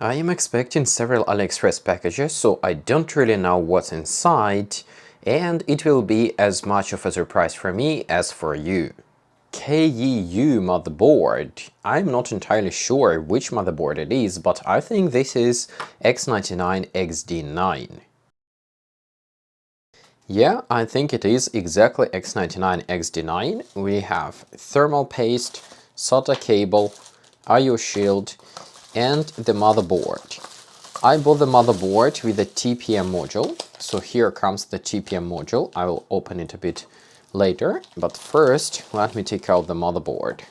I am expecting several AliExpress packages, so I don't really know what's inside, and it will be as much of a surprise for me as for you. KEU motherboard. I'm not entirely sure which motherboard it is, but I think this is X99-XD9. Yeah, I think it is exactly X99-XD9. We have thermal paste, SATA cable, I/O shield, and the motherboard. I bought the motherboard with the TPM module, so here comes the TPM module. I will open it a bit later, but first let me take out the motherboard.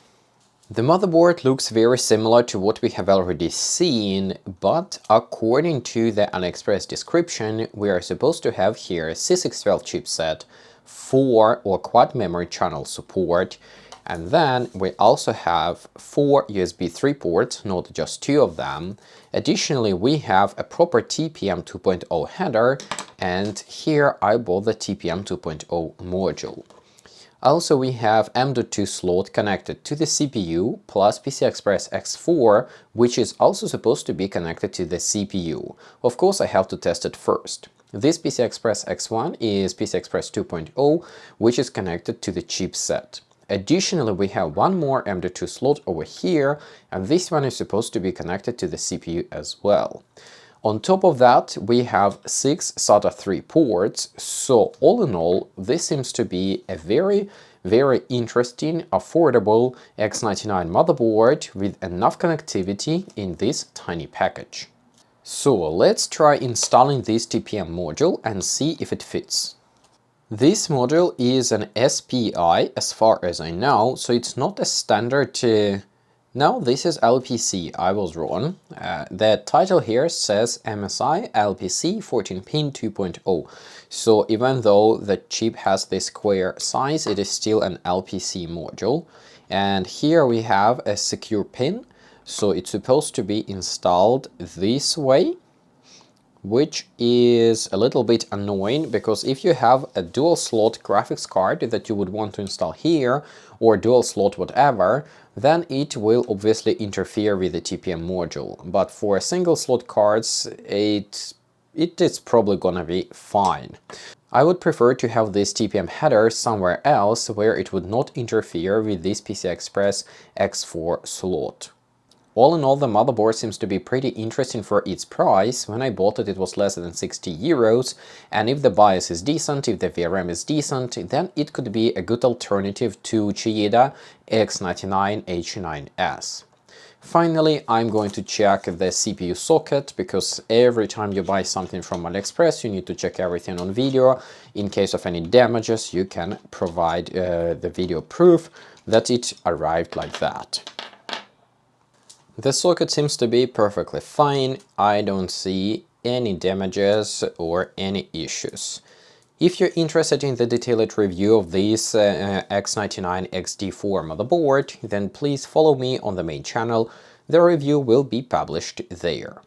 The motherboard looks very similar to what we have already seen, but according to the AliExpress description, we are supposed to have here a C612 chipset, 4 or quad memory channel support, and then we also have 4 USB 3 ports, not just 2 of them. Additionally, we have a proper TPM 2.0 header, and here I bought the TPM 2.0 module. Also, we have M.2 slot connected to the CPU, plus PCI Express X4, which is also supposed to be connected to the CPU. Of course, I have to test it first. This PCI Express X1 is PCI Express 2.0, which is connected to the chipset. Additionally, we have one more M.2 slot over here, and this one is supposed to be connected to the CPU as well. On top of that, we have 6 SATA 3 ports, so all in all, this seems to be a very interesting, affordable X99 motherboard with enough connectivity in this tiny package. So let's try installing this TPM module and see if it fits. This module is an SPI as far as I know, so it's not a standard No, this is LPC, I was wrong. The title here says MSI LPC 14-pin 2.0, so even though the chip has this square size, it is still an LPC module. And here we have a secure pin, so it's supposed to be installed this way, which is a little bit annoying, because if you have a dual slot graphics card that you would want to install here, or dual slot whatever, then it will obviously interfere with the TPM module. But for single slot cards, it is probably gonna be fine. I would prefer to have this TPM header somewhere else where it would not interfere with this PCI Express X4 slot. All in all, the motherboard seems to be pretty interesting for its price. When I bought it, it was less than 60 euros, and if the BIOS is decent, if the VRM is decent, then it could be a good alternative to Chiyoda X99-H9S. Finally, I'm going to check the CPU socket, because every time you buy something from AliExpress, you need to check everything on video. In case of any damages, you can provide the video proof that it arrived like that. The socket seems to be perfectly fine. I don't see any damages or any issues. If you're interested in the detailed review of this X99-XD4 motherboard, then please follow me on the main channel. The review will be published there.